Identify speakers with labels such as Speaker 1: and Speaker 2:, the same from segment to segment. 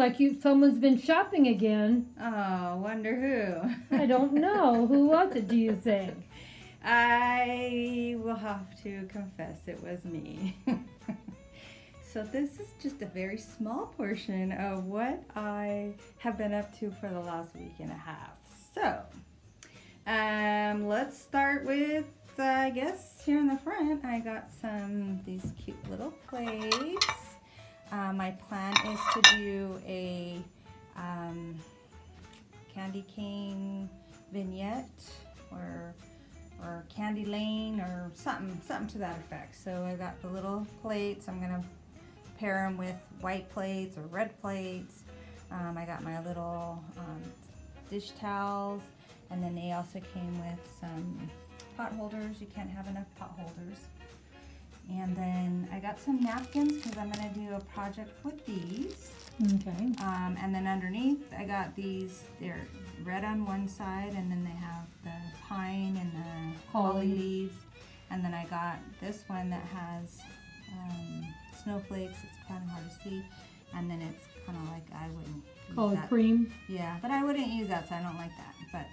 Speaker 1: like someone's been shopping again.
Speaker 2: Oh, wonder who.
Speaker 1: I don't know. Who was it, do you think?
Speaker 2: I will have to confess it was me. So this is just a very small portion of what I have been up to for the last week and a half. So, let's start with, I guess, here in the front, I got these cute little plates. My plan is to do a candy cane vignette or candy lane or something to that effect. So I got the little plates. I'm gonna pair them with white plates or red plates. I got my little dish towels, and then they also came with some pot holders. You can't have enough pot holders. And then I got some napkins because I'm gonna do a project with these.
Speaker 1: Okay.
Speaker 2: And then underneath I got these, they're red on one side, and then they have the pine and the holly leaves. And then I got this one that has snowflakes. It's kind of hard to see. And then it's kind of like, I wouldn't use
Speaker 1: Called
Speaker 2: that.
Speaker 1: cream.
Speaker 2: Yeah, but I wouldn't use that, so I don't like that. But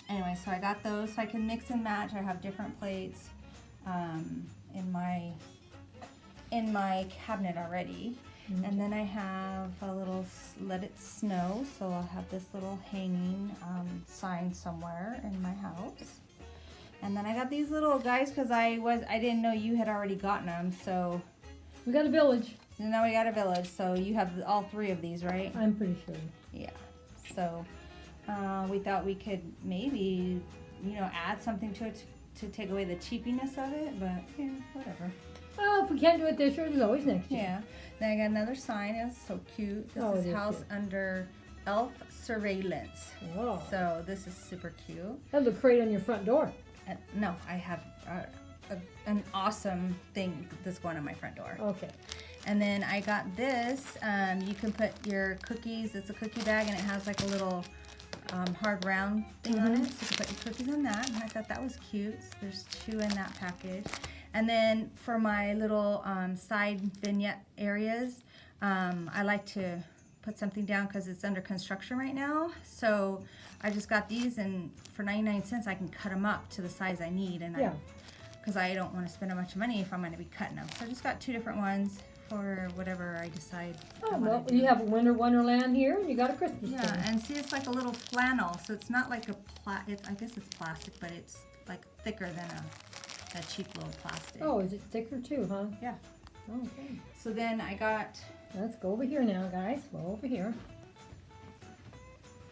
Speaker 2: anyway, so I got those so I can mix and match. I have different plates in my cabinet already.
Speaker 1: Mm-hmm.
Speaker 2: And then I have a little Let It Snow, so I'll have this little hanging sign somewhere in my house. And then I got these little guys because I didn't know you had already gotten them, so
Speaker 1: We got a village.
Speaker 2: now we got a village. So you have all three of these, right?
Speaker 1: I'm pretty sure.
Speaker 2: Yeah. So we thought we could maybe, add something to it to take away the cheapiness of it, but yeah, whatever.
Speaker 1: Oh, if we can't do it this year, there's always next year.
Speaker 2: Yeah. Then I got another sign. It's so cute. This
Speaker 1: Oh, it
Speaker 2: is
Speaker 1: is
Speaker 2: House
Speaker 1: cute.
Speaker 2: Under Elf Surveillance.
Speaker 1: Oh.
Speaker 2: So this is super cute.
Speaker 1: That look great on your front door.
Speaker 2: No, I have an awesome thing that's going on my front door.
Speaker 1: Okay.
Speaker 2: And then I got this. You can put your cookies. It's a cookie bag, and it has like a little hard round thing on it. So you can put your cookies in that. And I thought that was cute. So there's 2 in that package. And then for my little side vignette areas, I like to put something down because it's under construction right now. So I just got these, and for 99 cents I can cut them up to the size I need. And
Speaker 1: Yeah.
Speaker 2: because I don't want to spend a bunch of money if I'm going to be cutting them. So I just got 2 different ones for whatever I decide.
Speaker 1: Oh, well, you have a winter wonderland here, and you got a Christmas
Speaker 2: Yeah,
Speaker 1: tree.
Speaker 2: and see, it's like a little flannel, so it's not like I guess it's plastic, but it's like thicker than a cheap little plastic.
Speaker 1: Oh, is it thicker too, huh?
Speaker 2: Yeah.
Speaker 1: Okay.
Speaker 2: So then I got,
Speaker 1: Let's go over here now, guys. Go over here.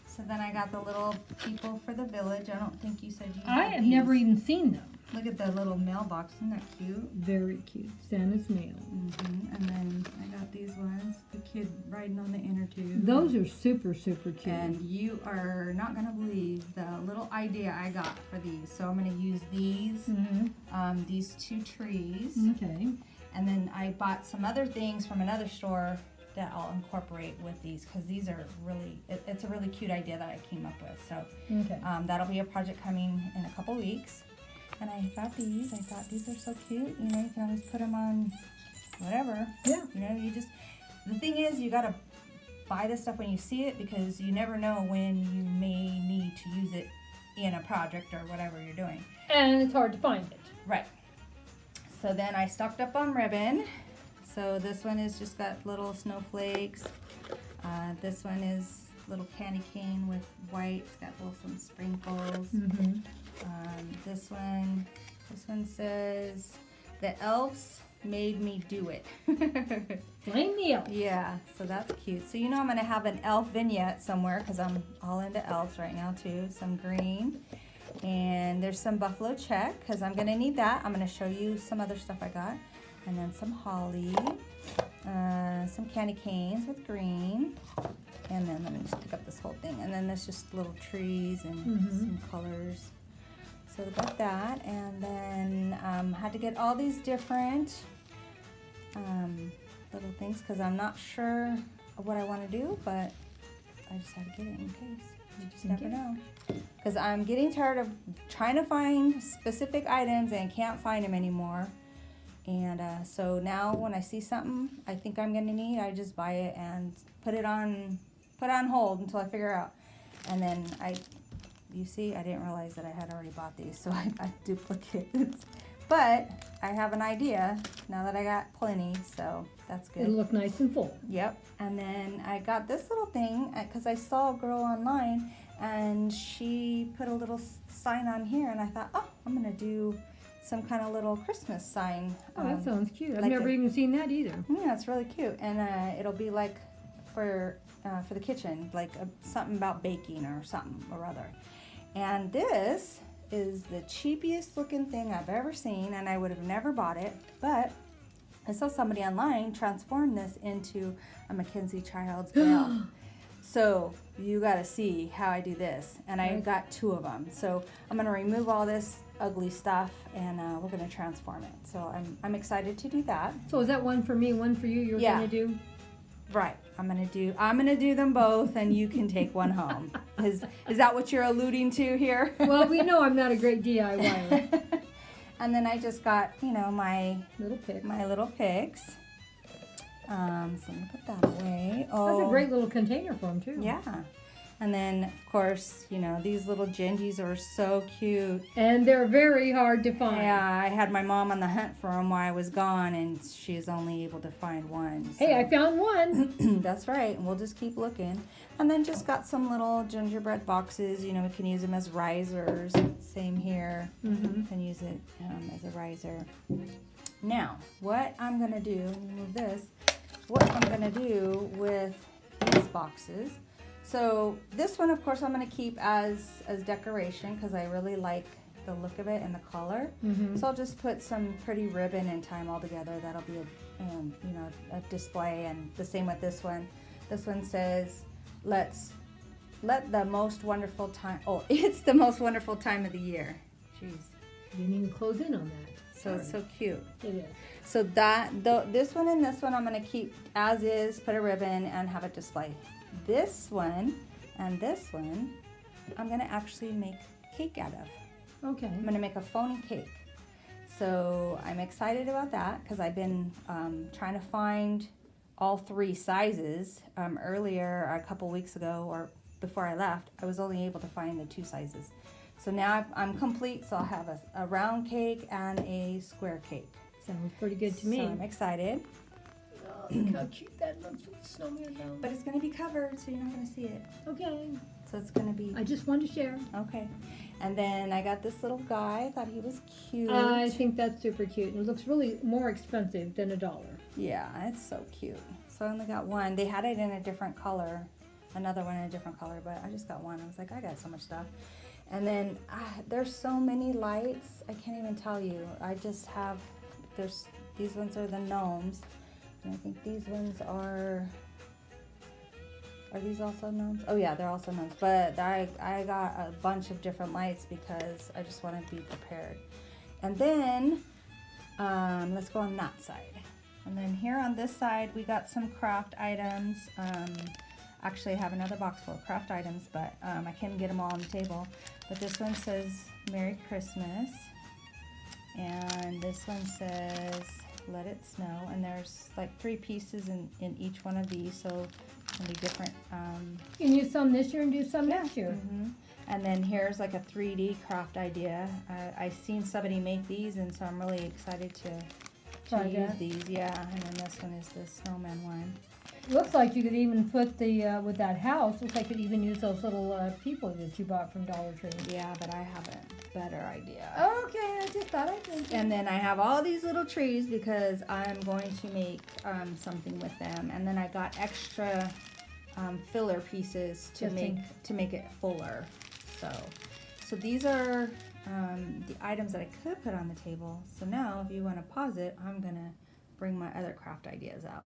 Speaker 2: so then I got the little people for the village. I don't think you said you
Speaker 1: I
Speaker 2: had
Speaker 1: have
Speaker 2: these.
Speaker 1: never even seen them.
Speaker 2: Look at the little mailbox, isn't that cute?
Speaker 1: Very cute. Santa's mail.
Speaker 2: And then I got these ones, the kid riding on the inner tube.
Speaker 1: Those are super, super cute.
Speaker 2: And you are not going to believe the little idea I got for these. So I'm going to use these 2 trees.
Speaker 1: Okay.
Speaker 2: And then I bought some other things from another store that I'll incorporate with these because these are really, it's a really cute idea that I came up with. So
Speaker 1: Okay.
Speaker 2: that'll be a project coming in a couple weeks. And I got these. I thought these are so cute. You can always put them on whatever.
Speaker 1: Yeah.
Speaker 2: The thing is, you got to buy this stuff when you see it because you never know when you may need to use it in a project or whatever you're doing.
Speaker 1: And it's hard to find it.
Speaker 2: Right. So then I stocked up on ribbon. So this one is just got little snowflakes. This one is little candy cane with white. It's got some sprinkles. This one says, "The elves made me do it."
Speaker 1: Blame the elf.
Speaker 2: Yeah, so that's cute. So I'm going to have an elf vignette somewhere because I'm all into elves right now too. Some green. And there's some buffalo check because I'm going to need that. I'm going to show you some other stuff I got. And then some holly. Some candy canes with green. And then let me just pick up this whole thing. And then there's just little trees and some colors. So we got that. And then had to get all these different little things because I'm not sure what I want to do, but I just had to get it in case. You just never know. Because I'm getting tired of trying to find specific items and can't find them anymore. And so now when I see something I think I'm gonna need, I just buy it and put it on hold until I figure out. And then you see, I didn't realize that I had already bought these, so I got duplicates. But I have an idea now that I got plenty, so that's good.
Speaker 1: It'll look nice and full.
Speaker 2: Yep. And then I got this little thing because I saw a girl online and she put a little sign on here, and I thought, oh, I'm gonna do some kind of little Christmas sign.
Speaker 1: Oh, that sounds cute. I've
Speaker 2: like
Speaker 1: never even seen that either.
Speaker 2: Yeah, it's really cute, and it'll be like for the kitchen, like something about baking or something or other. And this is the cheapest looking thing I've ever seen, and I would have never bought it, but I saw somebody online transform this into a Mackenzie Childs nail. So you got to see how I do this, and I got 2 of them. So I'm going to remove all this ugly stuff, and we're going to transform it. So I'm excited to do that.
Speaker 1: So is that one for me, one for you? You're going to do?
Speaker 2: Right. I'm gonna do them both, and you can take one home. Is that what you're alluding to here?
Speaker 1: Well, we know I'm not a great DIYer.
Speaker 2: And then I just got, my
Speaker 1: Little pick.
Speaker 2: picks. So I'm gonna put that away. Oh,
Speaker 1: That's a great little container for them too.
Speaker 2: Yeah. And then, of course, these little gingies are so cute.
Speaker 1: And they're very hard to find.
Speaker 2: Yeah, I had my mom on the hunt for them while I was gone, and she's only able to find one. So.
Speaker 1: Hey, I found one.
Speaker 2: That's right. And we'll just keep looking. And then just got some little gingerbread boxes. We can use them as risers. Same here.
Speaker 1: Mm-hmm.
Speaker 2: Can use it as a riser. Now, what I'm going to do, move this, what I'm going to do with these boxes. So this one, of course, I'm going to keep as decoration because I really like the look of it and the color.
Speaker 1: Mm-hmm.
Speaker 2: So I'll just put some pretty ribbon and tie them all together. That'll be a display. And the same with this one. This one says, let the most wonderful time. Oh, it's the most wonderful time of the year. Jeez.
Speaker 1: You didn't even close in on that.
Speaker 2: So it's so cute.
Speaker 1: It is.
Speaker 2: So this one and this one I'm going to keep as is, put a ribbon and have it display. This one and this one I'm going to actually make cake out of.
Speaker 1: Okay.
Speaker 2: I'm going to make a phony cake. So I'm excited about that because I've been trying to find all 3 sizes. Earlier, a couple weeks ago or before I left, I was only able to find the 2 sizes. So now I'm complete, so I'll have a round cake and a square cake.
Speaker 1: Sounds pretty good to me.
Speaker 2: So I'm excited.
Speaker 1: Oh, look how cute that looks with the snowman down.
Speaker 2: But it's going to be covered, so you're not going to see it.
Speaker 1: Okay.
Speaker 2: So it's going to be...
Speaker 1: I just wanted to share.
Speaker 2: Okay. And then I got this little guy. I thought he was cute.
Speaker 1: I think that's super cute. And it looks really more expensive than $1.
Speaker 2: Yeah, it's so cute. So I only got one. They had it in a different color. Another one in a different color, but I just got one. I was like, I got so much stuff. And then there's so many lights. I can't even tell you. I just have... These ones are the gnomes. And I think these ones are these also gnomes? Oh yeah, they're also gnomes. But I got a bunch of different lights because I just want to be prepared. And then, let's go on that side. And then here on this side, we got some craft items. Actually, I have another box full of craft items, but I can't get them all on the table. But this one says Merry Christmas. And this one says Let It Snow, and there's like 3 pieces in each one of these, so it's gonna be different.
Speaker 1: You can use some this year and do some next year.
Speaker 2: Mm-hmm. And then here's like a 3D craft idea. I've seen somebody make these, and so I'm really excited to use these. Yeah, and then this one is the snowman one.
Speaker 1: Looks like you could even put the, with that house, looks like you could even use those little people that you bought from Dollar Tree.
Speaker 2: Yeah, but I have a better idea.
Speaker 1: Okay, I just thought I'd think.
Speaker 2: And then I have all these little trees because I'm going to make something with them. And then I got extra filler pieces to make it fuller. So these are the items that I could put on the table. So now if you want to pause it, I'm going to bring my other craft ideas out.